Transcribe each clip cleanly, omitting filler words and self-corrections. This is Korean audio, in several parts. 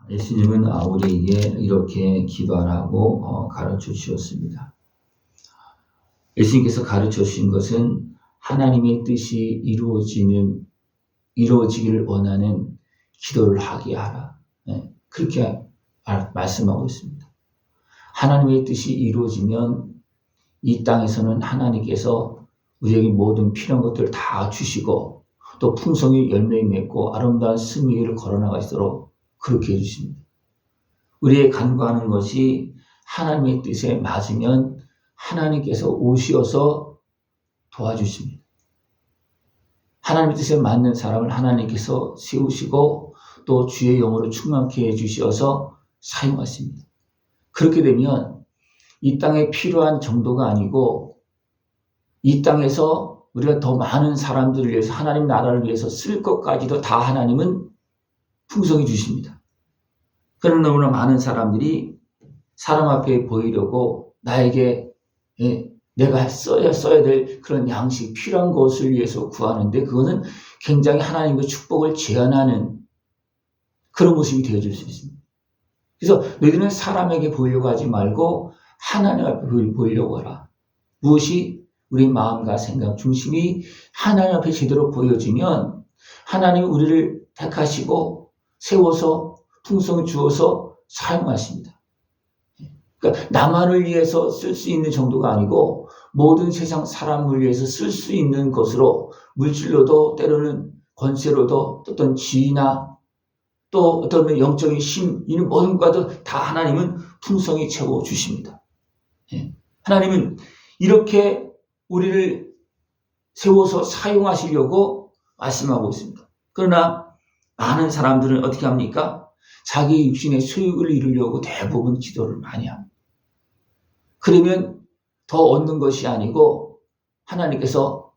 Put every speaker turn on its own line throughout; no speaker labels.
예수님은 우리에게 이렇게 기도하라고 가르쳐 주셨습니다. 예수님께서 가르쳐 주신 것은 하나님의 뜻이 이루어지기를 원하는 기도를 하게 하라. 그렇게 말씀하고 있습니다. 하나님의 뜻이 이루어지면 이 땅에서는 하나님께서 우리에게 모든 필요한 것들을 다 주시고 또 풍성히 열매 맺고 아름다운 승리를 걸어나가시도록 그렇게 해주십니다. 우리의 간구하는 것이 하나님의 뜻에 맞으면 하나님께서 오시어서 도와주십니다. 하나님의 뜻에 맞는 사람을 하나님께서 세우시고 또 주의 영으로 충만케 해주셔서 사용하십니다. 그렇게 되면 이 땅에 필요한 정도가 아니고 이 땅에서 우리가 더 많은 사람들을 위해서 하나님 나라를 위해서 쓸 것까지도 다 하나님은 풍성히 주십니다. 그런 너무나 많은 사람들이 사람 앞에 보이려고 나에게 내가 써야 될 그런 양식, 필요한 것을 위해서 구하는데 그거는 굉장히 하나님의 축복을 제한하는 그런 모습이 되어질 수 있습니다. 그래서 너희들은 사람에게 보이려고 하지 말고 하나님 앞에 보이려고 하라. 무엇이? 우리 마음과 생각 중심이 하나님 앞에 제대로 보여지면 하나님이 우리를 택하시고 세워서 풍성을 주어서 사용하십니다. 그러니까 나만을 위해서 쓸 수 있는 정도가 아니고 모든 세상 사람을 위해서 쓸 수 있는 것으로 물질로도 때로는 권세로도 어떤 지위나 또 어떤 영적인 힘 이런 모든 것도 다 하나님은 풍성히 채워주십니다. 하나님은 이렇게 우리를 세워서 사용하시려고 말씀하고 있습니다. 그러나 많은 사람들은 어떻게 합니까? 자기 육신의 소욕을 이루려고 대부분 기도를 많이 합니다. 그러면 더 얻는 것이 아니고 하나님께서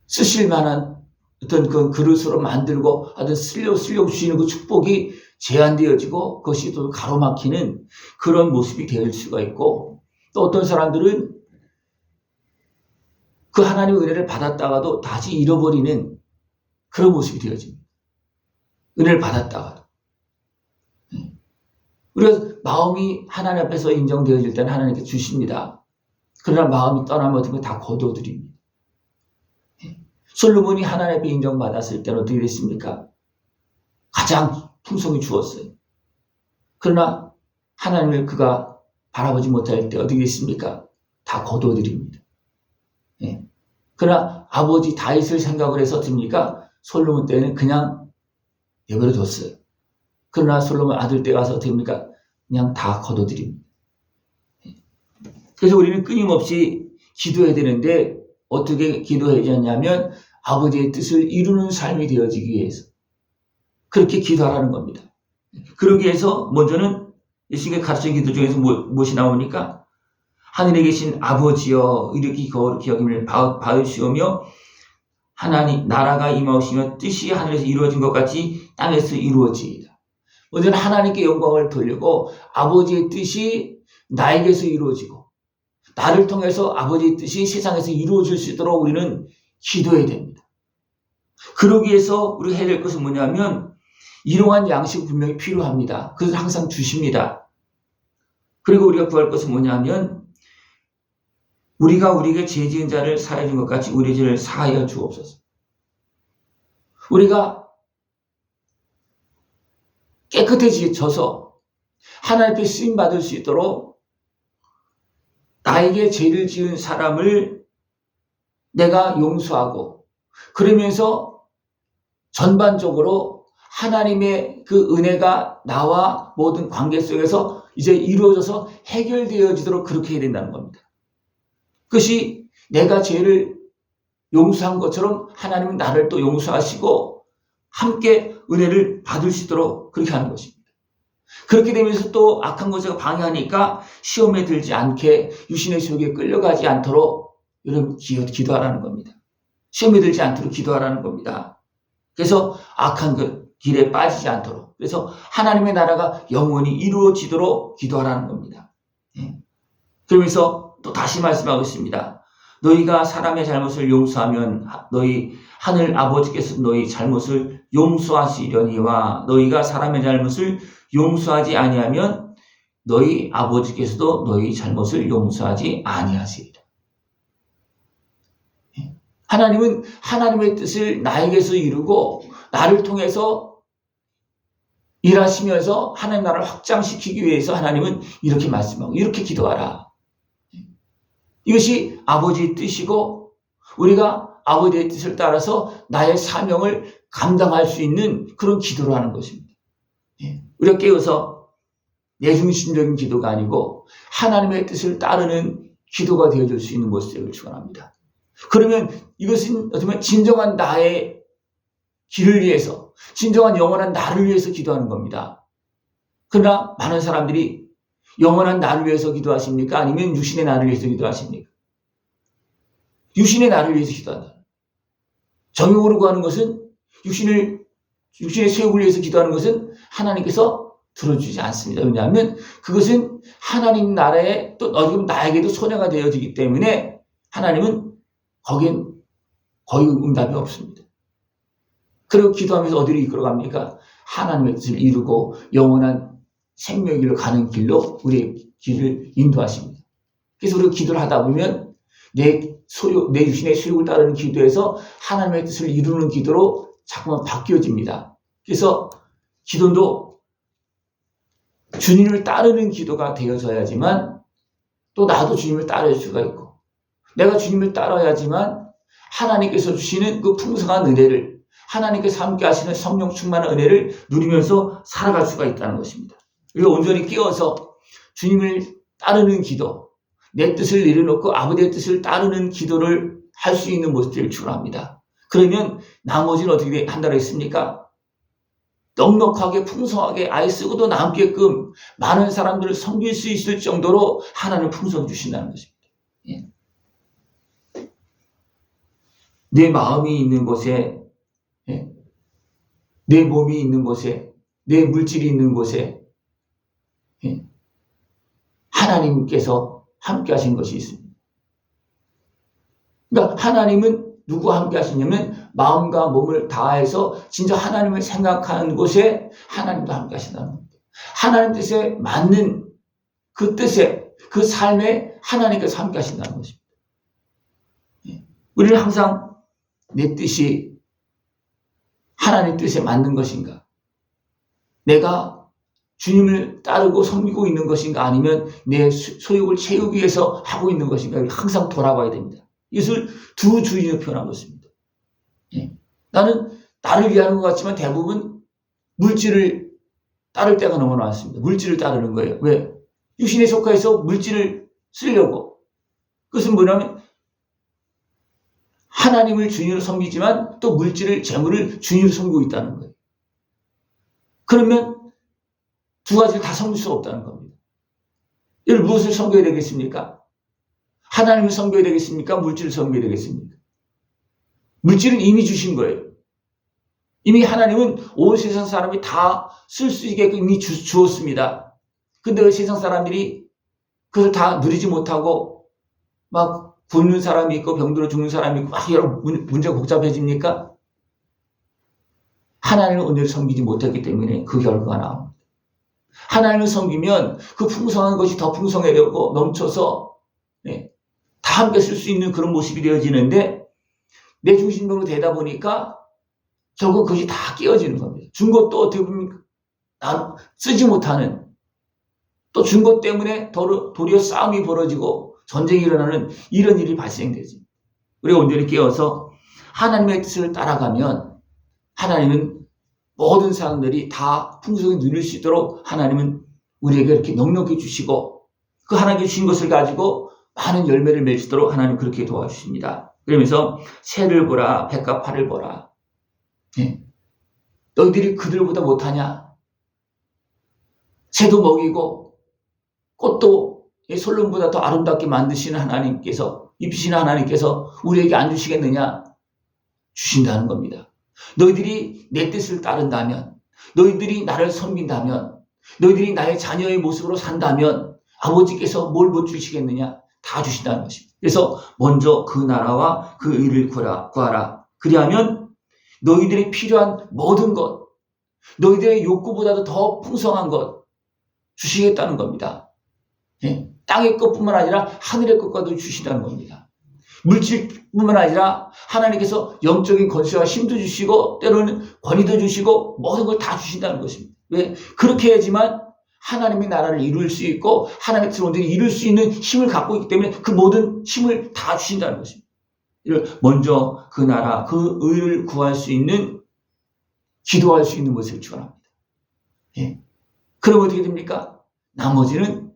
쓰실 만한 어떤 그 그릇으로 만들고 하여튼 쓰려고 주시는 그 축복이 제한되어지고 그것이 또 가로막히는 그런 모습이 될 수가 있고 또 어떤 사람들은 그 하나님의 은혜를 받았다가도 다시 잃어버리는 그런 모습이 되어집니다. 은혜를 받았다가도. 우리가 마음이 하나님 앞에서 인정되어질 때는 하나님께 주십니다. 그러나 마음이 떠나면 어떻게 다 거둬들입니다. 솔로몬이 하나님 앞에 인정받았을 때는 어떻게 됐습니까? 가장 풍성히 주었어요. 그러나 하나님을 그가 바라보지 못할 때 어떻게 됐습니까? 다 거둬들입니다. 그러나 아버지 다윗을 생각을 해서 듭니까? 솔로몬 때는 그냥 내버려 뒀어요. 그러나 솔로몬 아들 때 가서 됩니까? 그냥 다 거둬들입니다. 그래서 우리는 끊임없이 기도해야 되는데 어떻게 기도해야 되냐면 아버지의 뜻을 이루는 삶이 되어지기 위해서 그렇게 기도하라는 겁니다. 그러기 위해서 먼저는 예수님의 가르친 기도 중에서 무엇이 나오니까 하늘에 계신 아버지여 이렇게 거룩히 여김을 받으시오며 하나님 나라가 임하시며 뜻이 하늘에서 이루어진 것 같이 땅에서 이루어지이다. 먼저는 하나님께 영광을 돌리고 아버지의 뜻이 나에게서 이루어지고 나를 통해서 아버지의 뜻이 세상에서 이루어질 수 있도록 우리는 기도해야 됩니다. 그러기 위해서 우리가 해야 될 것은 뭐냐면 이러한 양식이 분명히 필요합니다. 그것을 항상 주십니다. 그리고 우리가 구할 것은 뭐냐면 우리가 우리에게 죄 지은 자를 사하여 준 것 같이 우리 죄를 사하여 주옵소서. 우리가 깨끗해져서 하나님 앞에 쓰임받을 수 있도록 나에게 죄를 지은 사람을 내가 용서하고 그러면서 전반적으로 하나님의 그 은혜가 나와 모든 관계 속에서 이제 이루어져서 해결되어지도록 그렇게 해야 된다는 겁니다. 그것이 내가 죄를 용서한 것처럼 하나님은 나를 또 용서하시고 함께 은혜를 받을 수 있도록 그렇게 하는 것입니다. 그렇게 되면서 또 악한 것을 방해하니까 시험에 들지 않게 유신의 속에 끌려가지 않도록 여러분 기도하라는 겁니다. 시험에 들지 않도록 기도하라는 겁니다. 그래서 악한 그 길에 빠지지 않도록 그래서 하나님의 나라가 영원히 이루어지도록 기도하라는 겁니다. 그러면서 또 다시 말씀하고 있습니다. 너희가 사람의 잘못을 용서하면 너희 하늘 아버지께서 너희 잘못을 용서하시려니와 너희가 사람의 잘못을 용서하지 아니하면 너희 아버지께서도 너희 잘못을 용서하지 아니하시리라. 하나님은 하나님의 뜻을 나에게서 이루고 나를 통해서 일하시면서 하나님 나라를 확장시키기 위해서 하나님은 이렇게 말씀하고 이렇게 기도하라. 이것이 아버지의 뜻이고 우리가 아버지의 뜻을 따라서 나의 사명을 감당할 수 있는 그런 기도를 하는 것입니다. 우리가 깨어서 내중심적인 기도가 아니고 하나님의 뜻을 따르는 기도가 되어줄 수 있는 모습을 되기를 축원합니다. 그러면 이것은 어떻게 보면 진정한 나의 길을 위해서 진정한 영원한 나를 위해서 기도하는 겁니다. 그러나 많은 사람들이 영원한 나를 위해서 기도하십니까? 아니면 육신의 나를 위해서 기도하십니까? 육신의 나를 위해서 기도한다. 정욕으로 구하는 것은 육신의 소욕을 위해서 기도하는 것은 하나님께서 들어주지 않습니다. 왜냐하면 그것은 하나님 나라에 또 어디든 나에게도 손해가 되어지기 때문에 하나님은 거긴 거의 응답이 없습니다. 그리고 기도하면서 어디로 이끌어갑니까? 하나님의 뜻을 이루고 영원한 생명의 길로 가는 길로 우리의 길을 인도하십니다. 그래서 우리가 기도를 하다 보면 내 육신의 소욕을 따르는 기도에서 하나님의 뜻을 이루는 기도로 자꾸만 바뀌어집니다. 그래서 기도도 주님을 따르는 기도가 되어져야지만 또 나도 주님을 따를 수가 있고 내가 주님을 따라야지만 하나님께서 주시는 그 풍성한 은혜를 하나님께서 함께 하시는 성령 충만한 은혜를 누리면서 살아갈 수가 있다는 것입니다. 우리가 온전히 깨어서 주님을 따르는 기도, 내 뜻을 내려놓고 아버지의 뜻을 따르는 기도를 할 수 있는 모습들을 축원합니다. 그러면 나머지는 어떻게 한다고 했습니까? 넉넉하게 풍성하게 아예 쓰고도 남게끔 많은 사람들을 섬길 수 있을 정도로 하나님 풍성을 주신다는 것입니다. 예. 내 마음이 있는 곳에 예. 내 몸이 있는 곳에 내 물질이 있는 곳에 예. 하나님께서 함께 하신 것이 있습니다. 그러니까 하나님은 누구와 함께 하시냐면 마음과 몸을 다해서 진짜 하나님을 생각하는 곳에 하나님도 함께 하신다는 겁니다. 하나님 뜻에 맞는 그 뜻에 그 삶에 하나님께서 함께 하신다는 것입니다. 우리는 항상 내 뜻이 하나님 뜻에 맞는 것인가? 내가 주님을 따르고 섬기고 있는 것인가? 아니면 내 소욕을 채우기 위해서 하고 있는 것인가? 항상 돌아봐야 됩니다. 이것을 두 주인으로 표현한 것입니다. 나는 나를 위하는 것 같지만 대부분 물질을 따를 때가 너무 많습니다. 물질을 따르는 거예요. 왜? 육신에 속해서 물질을 쓰려고. 그것은 뭐냐면 하나님을 주님으로 섬기지만 또 물질을, 재물을 주님으로 섬기고 있다는 거예요. 그러면 두 가지를 다 섬길 수가 없다는 겁니다. 이를 무엇을 섬겨야 되겠습니까? 하나님을 섬겨야 되겠습니까? 물질을 섬겨야 되겠습니까? 물질은 이미 주신 거예요. 이미 하나님은 온 세상 사람이 다 쓸 수 있게끔 이미 주었습니다. 근데 왜 세상 사람들이 그것을 다 누리지 못하고 막 굶는 사람이 있고 병들어 죽는 사람이 있고 막 여러 문제가 복잡해집니까? 하나님을 온전히 섬기지 못했기 때문에 그 결과가 나옵니다. 하나님을 섬기면 그 풍성한 것이 더 풍성해지고 넘쳐서 다 함께 쓸 수 있는 그런 모습이 되어지는데 내 중심으로 되다 보니까 결국 그것이 다 깨어지는 겁니다. 준 것도 어떻게 보면 쓰지 못하는 또 준 것 때문에 도리어 싸움이 벌어지고 전쟁이 일어나는 이런 일이 발생되지. 우리가 온전히 깨어서 하나님의 뜻을 따라가면 하나님은 모든 사람들이 다 풍성히 누릴 수 있도록 하나님은 우리에게 이렇게 넉넉히 주시고 그 하나님께 주신 것을 가지고 많은 열매를 맺을 수 있도록 하나님 그렇게 도와주십니다. 그러면서 새를 보라, 백과 파를 보라. 너희들이 그들보다 못하냐? 새도 먹이고 꽃도 솔론보다 더 아름답게 만드시는 하나님께서, 입히시는 하나님께서 우리에게 안 주시겠느냐? 주신다는 겁니다. 너희들이 내 뜻을 따른다면, 너희들이 나를 섬긴다면, 너희들이 나의 자녀의 모습으로 산다면 아버지께서 뭘 못 주시겠느냐? 다 주신다는 것입니다. 그래서 먼저 그 나라와 그 의를 구하라. 그리하면 너희들이 필요한 모든 것, 너희들의 욕구보다도 더 풍성한 것 주시겠다는 겁니다. 예? 땅의 것뿐만 아니라 하늘의 것과도 주신다는 겁니다. 물질뿐만 아니라 하나님께서 영적인 권세와 힘도 주시고 때로는 권위도 주시고 모든 걸 다 주신다는 것입니다. 왜? 그렇게 해야지만 하나님의 나라를 이룰 수 있고 하나님의 들어온들이 이룰 수 있는 힘을 갖고 있기 때문에 그 모든 힘을 다 주신다는 것입니다. 먼저 그 나라, 그 의를 구할 수 있는, 기도할 수 있는 것을 축원합니다. 예. 그럼 어떻게 됩니까? 나머지는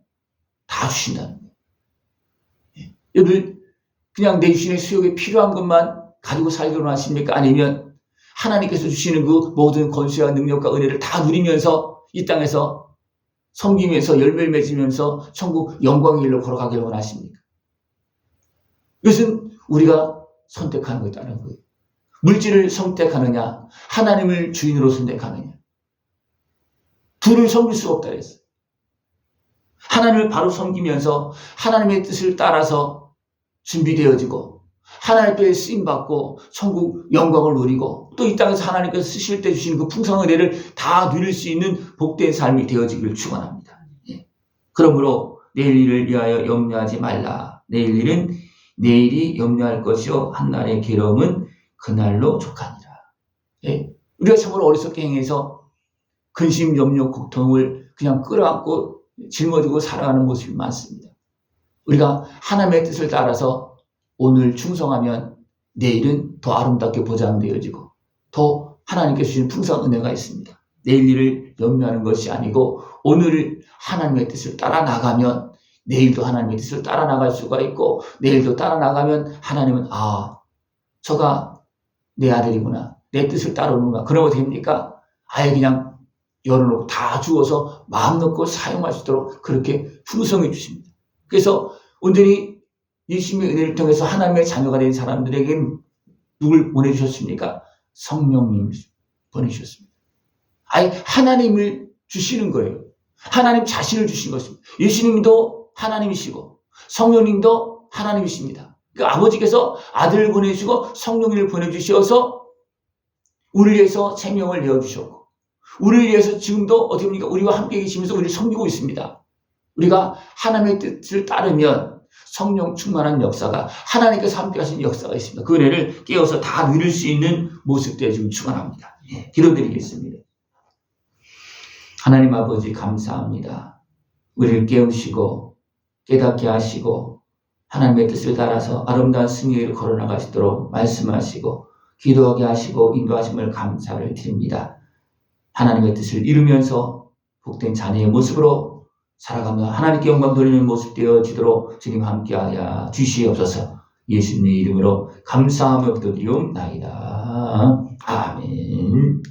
다 주신다는 거예요. 예. 여러분, 그냥 내 주신의 수욕에 필요한 것만 가지고 살기로 하십니까? 아니면 하나님께서 주시는 그 모든 권세와 능력과 은혜를 다 누리면서 이 땅에서 섬기면서 열매를 맺으면서 천국 영광의 길로 걸어가기를 원하십니까? 이것은 우리가 선택하는 것이라는 거예요. 물질을 선택하느냐, 하나님을 주인으로 선택하느냐. 둘을 섬길 수가 없다 그랬어요. 하나님을 바로 섬기면서 하나님의 뜻을 따라서 준비되어지고 하나님께 쓰임받고 천국 영광을 누리고 또 이 땅에서 하나님께서 쓰실 때 주시는 그 풍성한 은혜를 다 누릴 수 있는 복된 삶이 되어지기를 축원합니다. 예. 그러므로 내일 일을 위하여 염려하지 말라. 내일 일은 내일이 염려할 것이요 한날의 괴로움은 그날로 족하니라. 예. 우리가 참으로 어리석게 행해서 근심, 염려, 고통을 그냥 끌어안고 짊어지고 살아가는 모습이 많습니다. 우리가 하나님의 뜻을 따라서 오늘 충성하면 내일은 더 아름답게 보장되어지고 더 하나님께 주신 풍성한 은혜가 있습니다. 내일 일을 염려하는 것이 아니고 오늘 하나님의 뜻을 따라 나가면 내일도 하나님의 뜻을 따라 나갈 수가 있고 내일도 따라 나가면 하나님은 저가 내 아들이구나. 내 뜻을 따르는구나. 그러면 어떻게 됩니까? 아예 그냥 열어놓고 다 주어서 마음 놓고 사용할 수 있도록 그렇게 풍성해 주십니다. 그래서 온전히 예수님의 은혜를 통해서 하나님의 자녀가 된 사람들에게는 누굴 보내주셨습니까? 성령님을 보내주셨습니다. 아예 하나님을 주시는 거예요. 하나님 자신을 주신 것입니다. 예수님도 하나님이시고 성령님도 하나님이십니다. 그러니까 아버지께서 아들을 보내주시고 성령님을 보내주셔서 우리를 위해서 생명을 내어주셨고 우리를 위해서 지금도 어떻게 보니까 우리와 함께 계시면서 우리를 섬기고 있습니다. 우리가 하나님의 뜻을 따르면 성령 충만한 역사가 하나님께서 함께 하신 역사가 있습니다. 그 은혜를 깨어서 다 누릴 수 있는 모습들에 지금 축원합니다. 예, 기도드리겠습니다. 하나님 아버지 감사합니다. 우리를 깨우시고 깨닫게 하시고 하나님의 뜻을 따라서 아름다운 승리를 걸어나가시도록 말씀하시고 기도하게 하시고 인도하심을 감사를 드립니다. 하나님의 뜻을 이루면서 복된 자녀의 모습으로 살아가며 하나님께 영광 돌리는 모습 되어지도록 주님 함께하여 주시옵소서. 예수님의 이름으로 감사하며 기도드리옵나이다. 아멘.